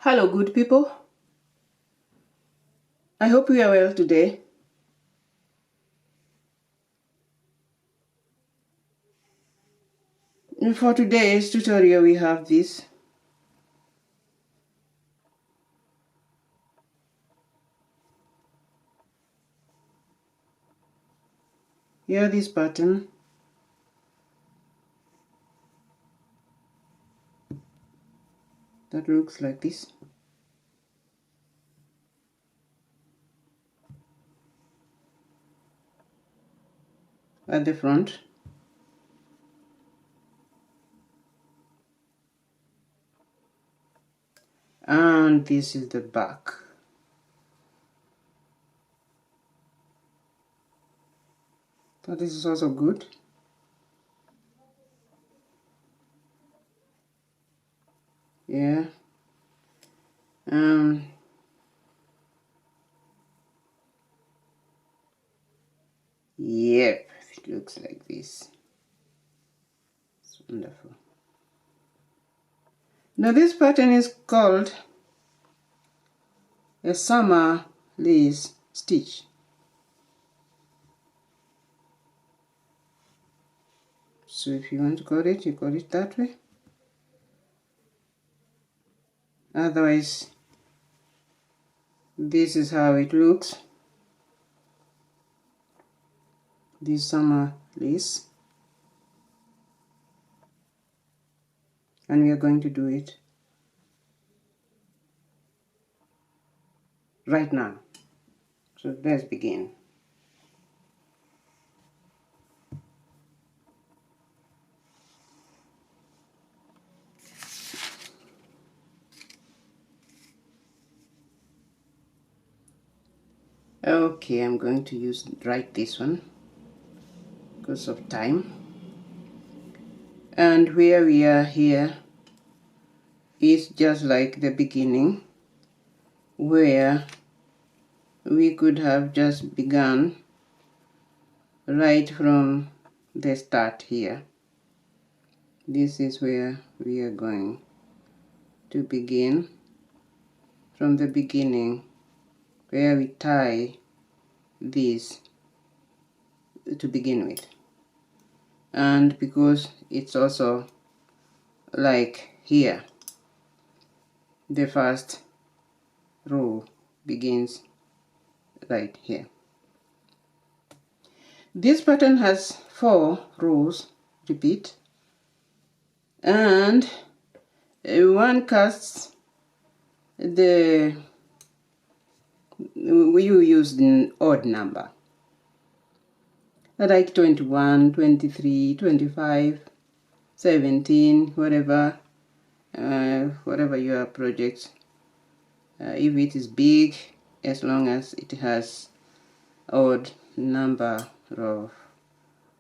Hello, good people. I hope you are well today. For today's tutorial, we have this. Here, this pattern. That looks like this. At the front. And this is the back. So this is also good. Yeah. Yep, it looks like this. It's wonderful. Now this pattern is called a summer lace stitch. So if you want to call it, you call it that way. Otherwise, this is how it looks. This summer lace. And we are going to do it right now. So let's begin. Okay, I'm going to write this one because of time. And where we are here is just like the beginning, where we could have just begun right from the start here. This is where we are going to begin from the beginning, where we tie this to begin with. And because it's also like here, the first row begins right here. This pattern has 4 rows, repeat, and one casts the, we use an odd number, like 21, 23, 25, 17, whatever your project. If it is big, as long as it has odd number of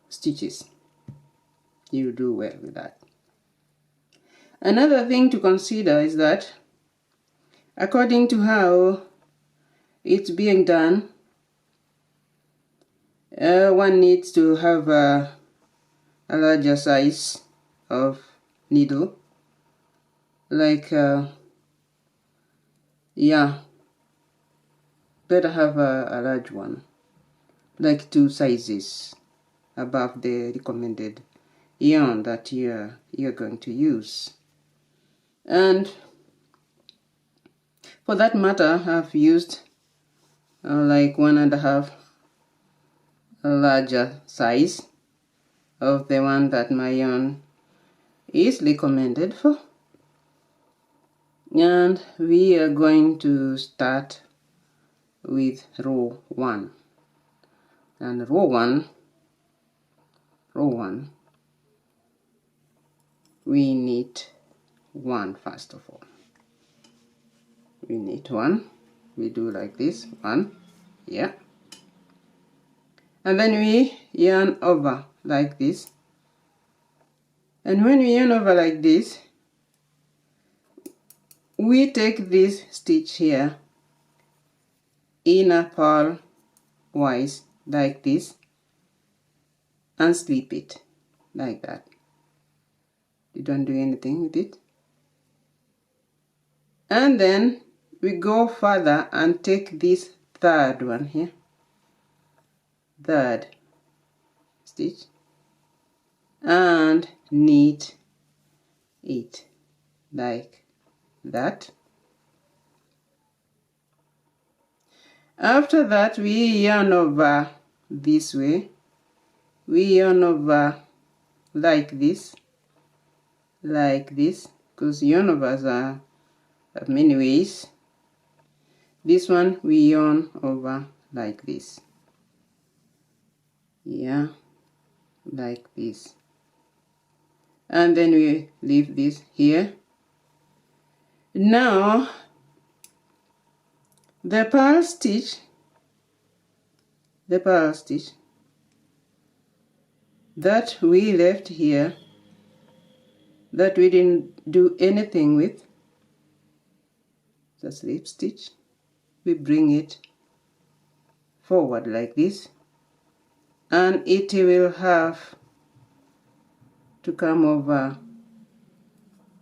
stitches, you do well with that. Another thing to consider is that according to how it's being done, one needs to have a larger size of needle, like yeah, better have a large one, like 2 sizes above the recommended yarn that you're going to use. And for that matter, I've used like 1.5 larger size of the one that my yarn is recommended for. And we are going to start with row 1. And row 1, we need 1 first of all. We need 1. We do like this, 1, yeah. And then we yarn over like this. And when we yarn over like this, we take this stitch here, inner purl wise, like this, and slip it like that. You don't do anything with it. And then we go further and take this third one here, third stitch, and knit it like that. After that, we yarn over this way. We yarn over like this, because yarn overs are many ways. This one we yarn over like this, yeah, like this, and then we leave this here. Now the purl stitch that we left here, that we didn't do anything with, the slip stitch, we bring it forward like this, and it will have to come over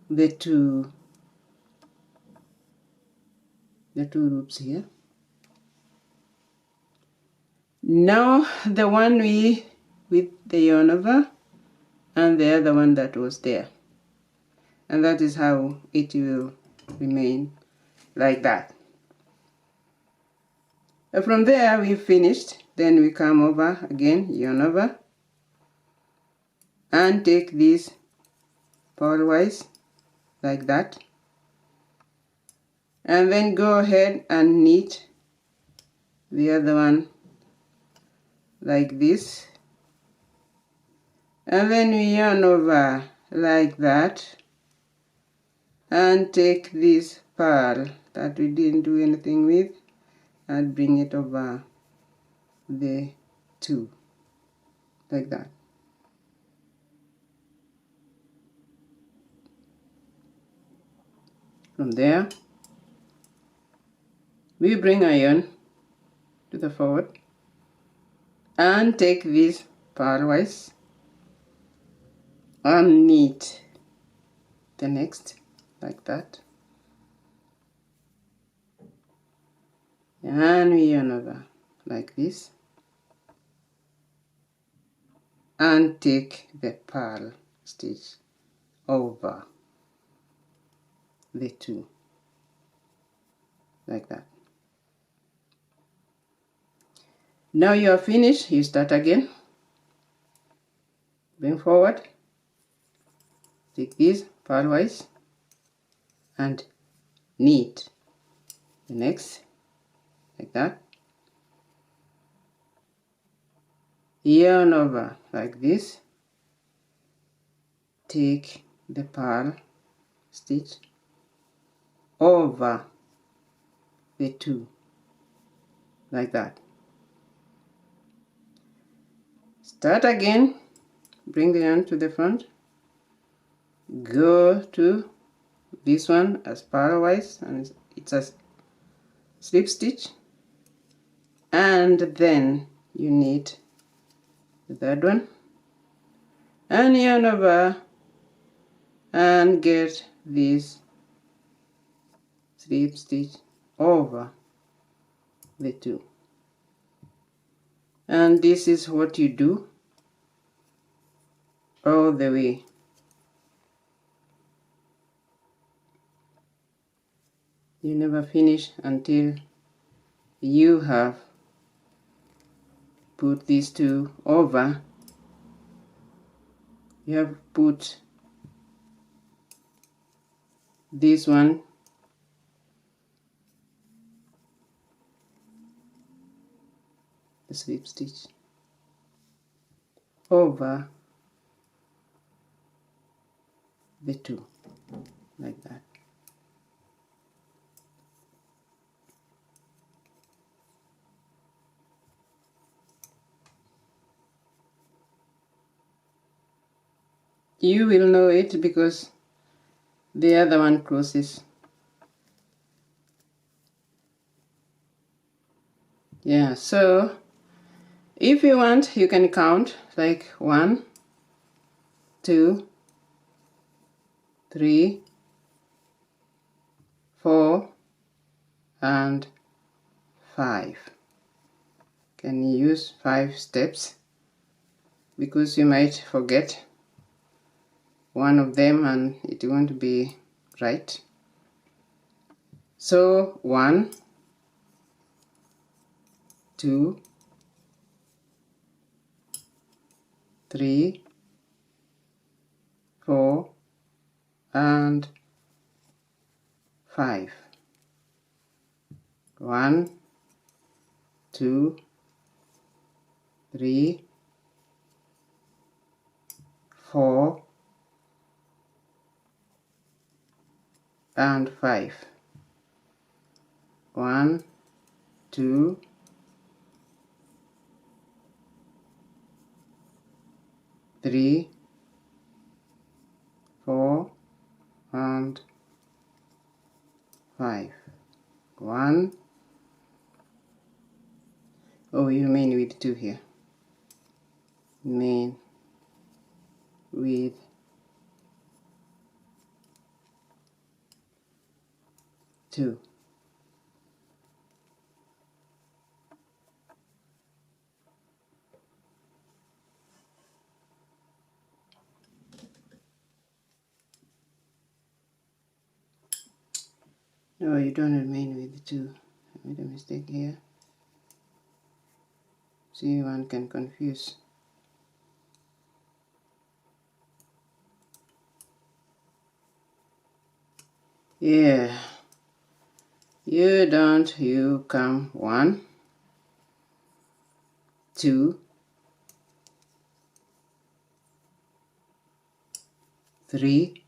the two loops here. Now the one we with the yarn over, and the other one that was there, and that is how it will remain like that. And from there we finished. Then we come over again, yarn over, and take this purlwise like that, and then go ahead and knit the other one like this, and then we yarn over like that, and take this purl that we didn't do anything with and bring it over the two like that. From there we bring iron to the forward and take this purlwise and knit the next like that, and we yarn over like this and take the purl stitch over the two like that. Now you are finished. You start again, bring forward, take this purlwise and knit the next like that, yarn over like this, take the purl stitch over the two like that. Start again, bring the yarn to the front, go to this one as purlwise, and it's a slip stitch, and then you knit the third one and yarn over and get this slip stitch over the two, and this is what you do all the way. You never finish until you have put these two over. You have put this one the slip stitch over the two like that. You will know it because the other one crosses. Yeah, so if you want, you can count like 1, 2, 3, 4 and 5. Can you use 5 steps because you might forget one of them and it won't be right. So 1, 2, 3, 4 and 5. 1, 2, 3, 4 and 5. 1, 2, 3, 4 and 5. 1. Oh, you remain with 2 here. Remain with 2. No, you don't remain with 2. I made a mistake here. See, one can confuse. Yeah. You don't, you come 1, 2, 3,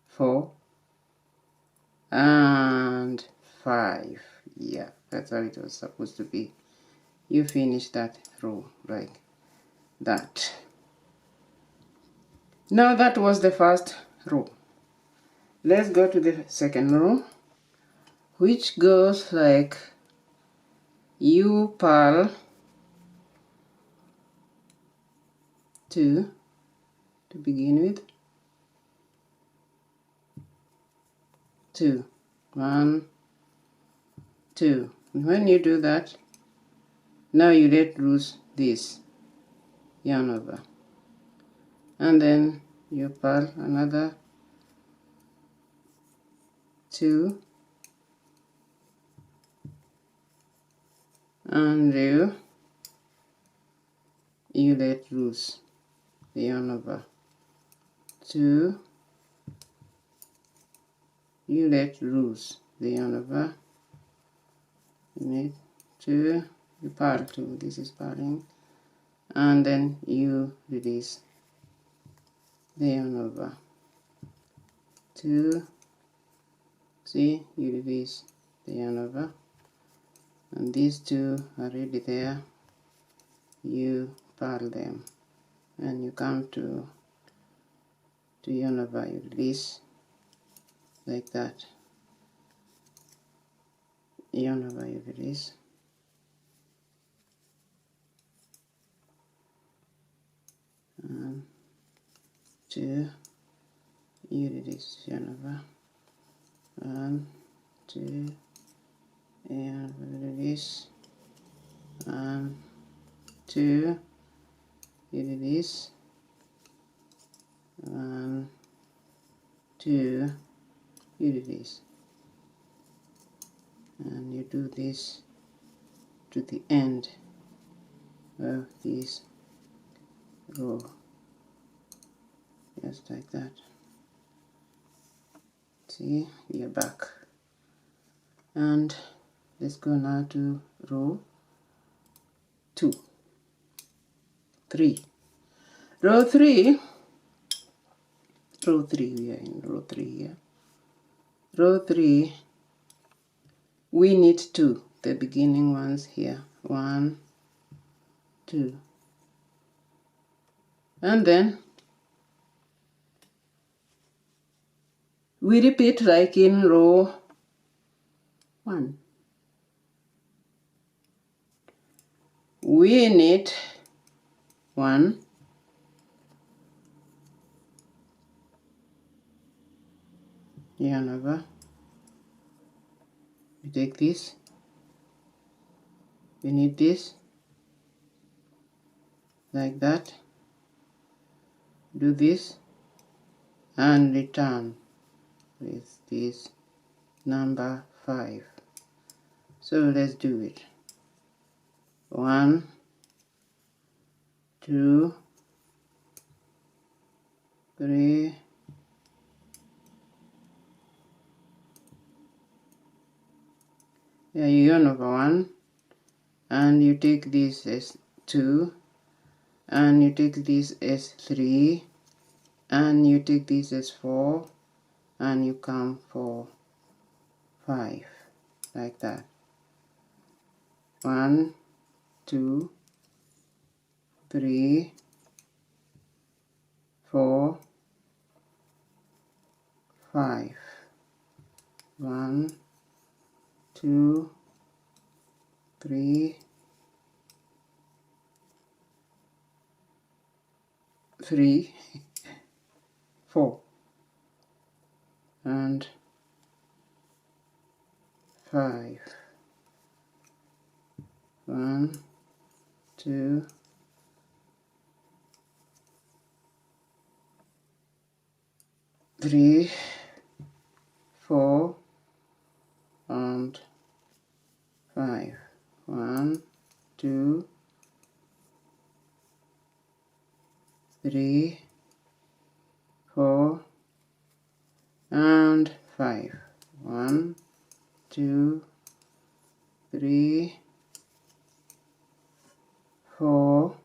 4 and 5. Yeah, that's how it was supposed to be. You finish that row like that. Now that was the first row. Let's go to the second row, which goes like you purl 2 to begin with, 2, 1, 2. And when you do that, now you let loose this yarn over, and then you purl another 2, and you let loose the yarn over, 2, you let loose the yarn over, you need 2, you purl 2, this is purling, and then you release the yarn over, 2, see, you release the yarn over, and these 2 are already there, you purl them, and you come to yarn over, you release like that, yarn over, you release, and 2, you release, yarn over, 1, 2, and release, and 2, you release, 1, 2, you release, and you do this to the end of this row, just like that. See, you're back, and let's go now to row 2, 3. Row 3, we are in row 3 here. Row 3, we need 2, the beginning ones here, 1, 2, and then we repeat like in row 1. We need 1, yarn over, you take this, you need this, like that, do this, and return with this number 5. So let's do it. 1, 2, 3, 4. You yarn over 1, and you take this as 2, and you take this as 3, and you take this as 4, and you come for 5, like that. 1, 2, 3, 4, 5. 1, 2, 3, 4, and 5. 1, 2, 3, 4, and 5. 1, 2, 3, 4, and 5. 1, 2, 3, 4,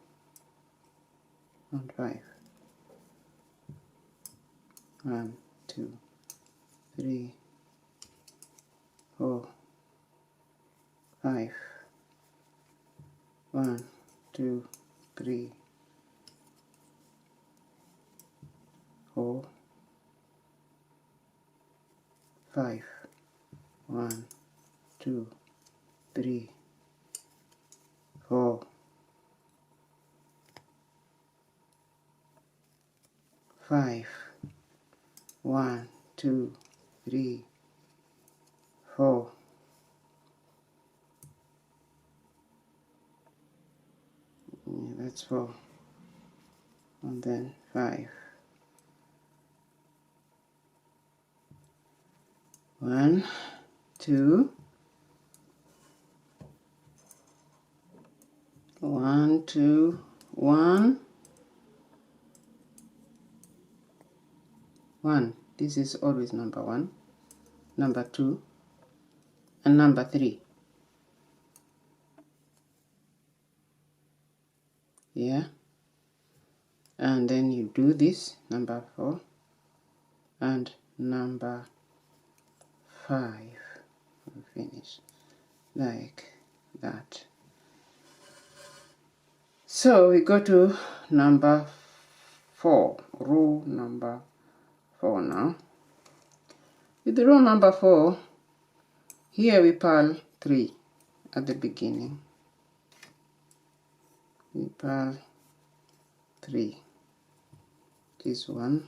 and 5. 1, 2, 3, 4, 5. 1, 2, 3, 4, 5. 1, 2, 3, 4, 5. 1, 2, 3, 4. That's 4. And then 5. 1, 2, 1, 2, 1, 1. This is always number 1, number 2, and number 3. Yeah. And then you do this, number 4, and number 5. Finish like that. So we go to number 4, row number 4 now. With the row number 4, here we purl 3 at the beginning. We purl 3. This 1,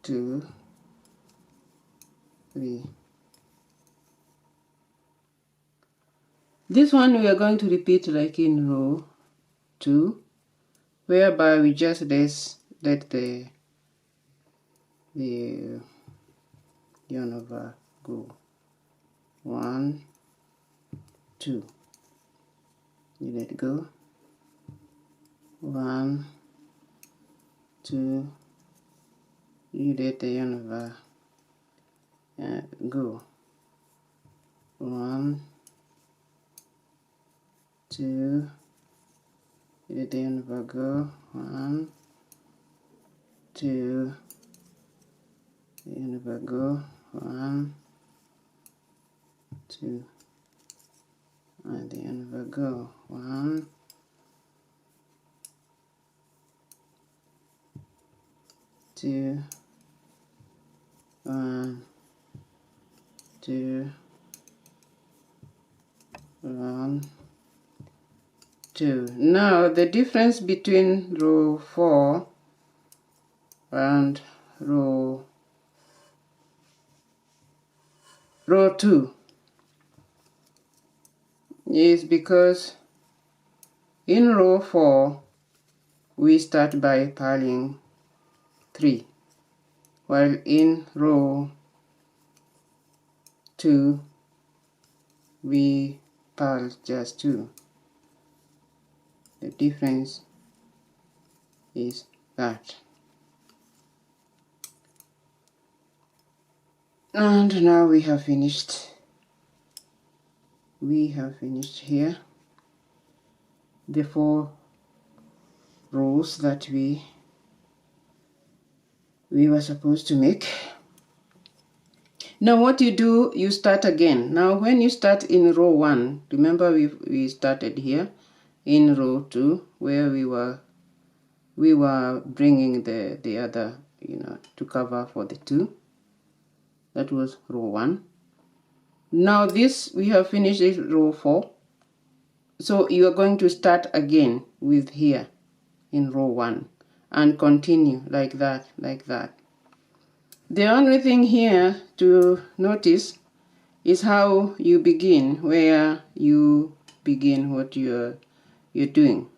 2, 3. This one we are going to repeat like in row 2, whereby we just let the yarn over go. 1, 2. You let go. 1, 2. You let the yarn over go. 1, 2. You let the yarn over go. 1, 2. The yarn over go. 1, 2. And the yarn over go. 1, 2. 1, 2. 1, 2. Now the difference between row 4 and row row 2 is because in row 4 we start by purling 3, while in row 2 we purl just 2. The difference is that. And now we have finished. We have finished here the 4 rows that we were supposed to make. Now what you do, you start again. Now when you start in row 1, remember we started here in row 2 where we were bringing the other, to cover for the 2. That was row 1. Now this, we have finished it row 4. So you are going to start again with here in row 1 and continue like that, like that. The only thing here to notice is how you begin, where you begin what you're doing.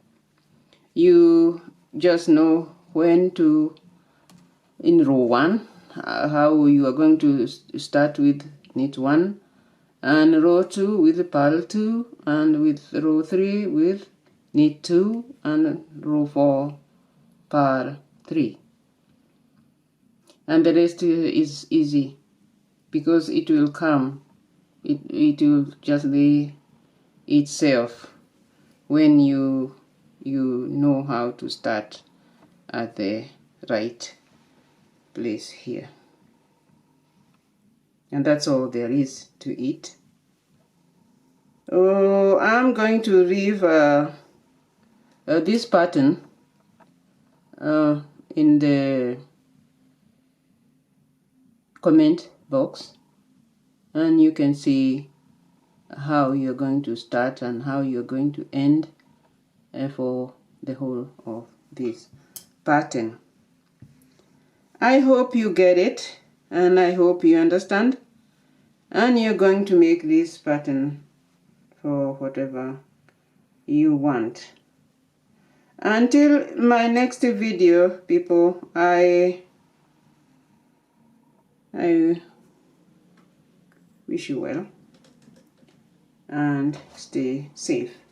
You just know when to, in row 1, how you are going to start with knit 1, and row 2 with purl 2, and with row 3 with knit 2, and row 4 purl 3. And the rest is easy because it will come, it will just be itself when you know how to start at the right place here. And that's all there is to it. Oh, I'm going to leave this pattern in the comment box, and you can see how you're going to start and how you're going to end for the whole of this pattern. I hope you get it, and I hope you understand, and you're going to make this pattern for whatever you want. Until my next video, people, I wish you well and stay safe.